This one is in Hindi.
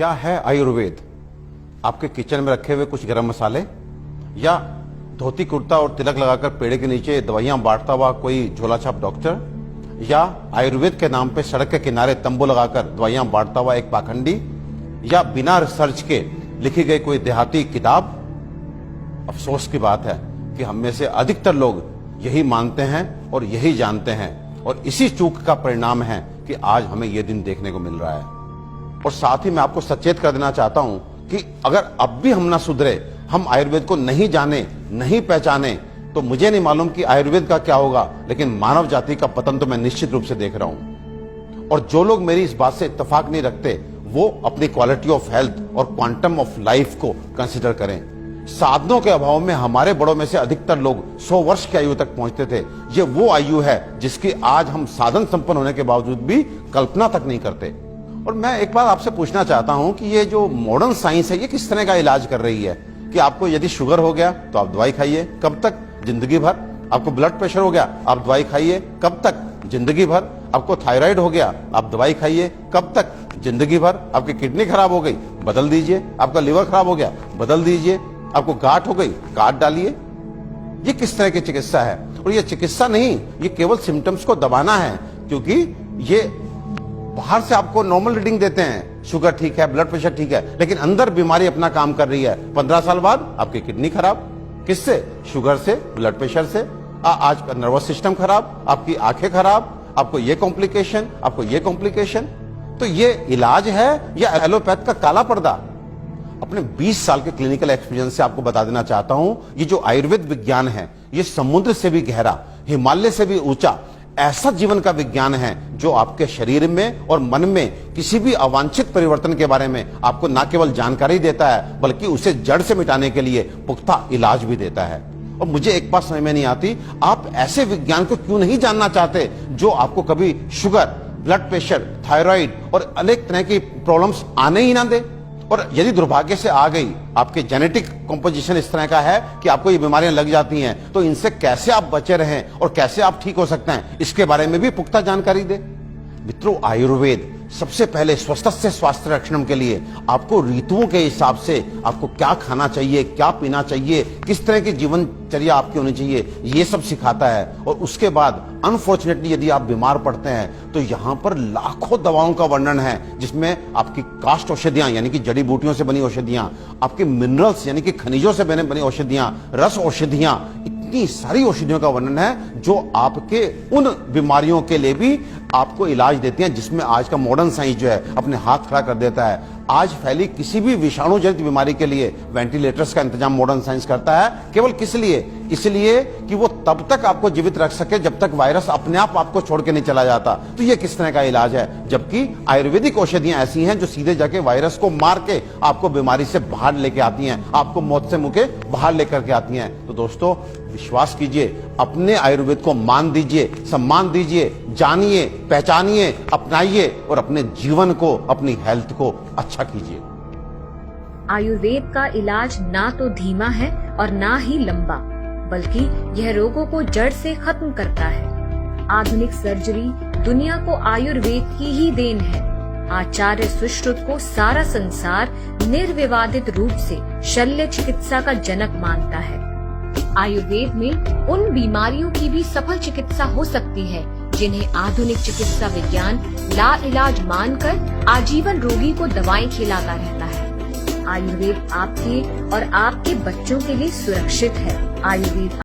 क्या है आयुर्वेद? आपके किचन में रखे हुए कुछ गरम मसाले, या धोती कुर्ता और तिलक लगाकर पेड़ के नीचे दवाइयां बांटता हुआ कोई झोला छाप डॉक्टर, या आयुर्वेद के नाम पे सड़क के किनारे तंबू लगाकर दवाइयां बांटता हुआ एक पाखंडी, या बिना रिसर्च के लिखी गई कोई देहाती किताब? अफसोस की बात है कि हम में से अधिकतर लोग यही मानते हैं और यही जानते हैं, और इसी चूक का परिणाम है कि आज हमें यह दिन देखने को मिल रहा है। और साथ ही मैं आपको सचेत कर देना चाहता हूं कि अगर अब भी हम ना सुधरे, हम आयुर्वेद को नहीं जाने, नहीं पहचाने, तो मुझे नहीं मालूम कि आयुर्वेद का क्या होगा, लेकिन मानव जाति का पतन तो मैं निश्चित रूप से देख रहा हूं। और जो लोग मेरी इस बात से इत्तेफाक नहीं रखते, वो अपनी क्वालिटी ऑफ हेल्थ और क्वांटम ऑफ लाइफ को कंसिडर करें। साधनों के अभाव में हमारे बड़ों में से अधिकतर लोग 100 वर्ष की आयु तक पहुंचते थे। ये वो आयु है जिसकी आज हम साधन संपन्न होने के बावजूद भी कल्पना तक नहीं करते। और मैं एक बात आपसे पूछना चाहता हूं कि ये जो मॉडर्न साइंस है, ये किस तरह का इलाज कर रही है? कि आपको यदि शुगर हो गया तो आप दवाई खाइए, कब तक? जिंदगी भर। आपको ब्लड प्रेशर हो गया, आप दवाई खाइए, कब तक? जिंदगी भर। आपको थायराइड हो गया, आप दवाई खाइए, कब तक? जिंदगी भर। आपकी किडनी खराब हो गई, बदल दीजिए। आपका लिवर खराब हो गया, बदल दीजिए। आपको गांठ हो गई, काट डालिए। ये किस तरह की चिकित्सा है? और ये चिकित्सा नहीं, ये केवल सिम्टम्स को दबाना है, क्योंकि ये बाहर से आपको नॉर्मल रीडिंग देते हैं, शुगर ठीक है, ब्लड प्रेशर ठीक है, लेकिन अंदर बीमारी अपना काम कर रही है। 15 साल बाद आपकी किडनी खराब। किससे? शुगर से, ब्लड प्रेशर से। आज का नर्वस सिस्टम खराब, आपकी आंखें खराब, आपको ये कॉम्प्लिकेशन, आपको ये कॉम्प्लिकेशन। तो ये इलाज है या एलोपैथ का काला पर्दा? अपने 20 साल के क्लिनिकल एक्सपीरियंस से आपको बता देना चाहता हूं, ये जो आयुर्वेद विज्ञान है, ये समुद्र से भी गहरा, हिमालय से भी ऊंचा ऐसा जीवन का विज्ञान है जो आपके शरीर में और मन में किसी भी अवांछित परिवर्तन के बारे में आपको न केवल जानकारी देता है, बल्कि उसे जड़ से मिटाने के लिए पुख्ता इलाज भी देता है। और मुझे एक बात समझ में नहीं आती, आप ऐसे विज्ञान को क्यों नहीं जानना चाहते जो आपको कभी शुगर, ब्लड प्रेशर, थायराइड और अनेक तरह की प्रॉब्लम्स आने ही ना दे। और यदि दुर्भाग्य से आ गई, आपके जेनेटिक कॉम्पोजिशन इस तरह का है कि आपको ये बीमारियां लग जाती हैं, तो इनसे कैसे आप बचे रहें और कैसे आप ठीक हो सकते हैं, इसके बारे में भी पुख्ता जानकारी दे। मित्रों, आयुर्वेद सबसे पहले स्वस्थस्य स्वास्थ्य रक्षणम के लिए आपको ऋतुओं के हिसाब से आपको क्या खाना चाहिए, क्या पीना चाहिए, किस तरह की जीवनचर्या आपकी होनी चाहिए, ये सब सिखाता है। और उसके बाद अनफॉर्चुनेटली यदि आप बीमार पड़ते हैं तो यहां पर लाखों दवाओं का वर्णन है, जिसमें आपकी काष्ठ औषधियां यानी कि जड़ी बूटियों से बनी औषधियां, आपके मिनरल्स यानी कि खनिजों से बनी औषधियां, रस औषधियां, इतनी सारी औषधियों का वर्णन है जो आपके उन बीमारियों के लिए भी आपको इलाज देती हैं, जिसमें आज का मॉडर्न साइंस जो है अपने हाथ खड़ा कर देता है। आज फैली किसी भी विषाणु जनित बीमारी के लिए वेंटिलेटर्स का इंतजाम मॉडर्न साइंस करता है। केवल किस लिए? इसलिए कि वो तब तक आपको जीवित रख सके जब तक वायरस अपने आप आपको छोड़ के नहीं चला जाता। तो ये किस तरह का इलाज है? जबकि आयुर्वेदिक औषधियां ऐसी हैं जो सीधे जाके वायरस को मार के आपको बीमारी से बाहर लेके आती हैं, आपको मौत से मुंह के बाहर लेकर के आती हैं। तो दोस्तों, विश्वास कीजिए, अपने आयुर्वेद को मान दीजिए, सम्मान दीजिए, जानिए, पहचानिए, अपनाइए और अपने जीवन को, अपनी हेल्थ को अच्छा कीजिए। आयुर्वेद का इलाज ना तो धीमा है और ना ही लंबा, बल्कि यह रोगों को जड़ से खत्म करता है। आधुनिक सर्जरी दुनिया को आयुर्वेद की ही देन है। आचार्य सुश्रुत को सारा संसार निर्विवादित रूप से शल्य चिकित्सा का जनक मानता है। आयुर्वेद में उन बीमारियों की भी सफल चिकित्सा हो सकती है जिन्हें आधुनिक चिकित्सा विज्ञान लाइलाज मानकर आजीवन रोगी को दवाएं खिलाता रहता है। आयुर्वेद आपके और आपके बच्चों के लिए सुरक्षित है। आयुर्वेद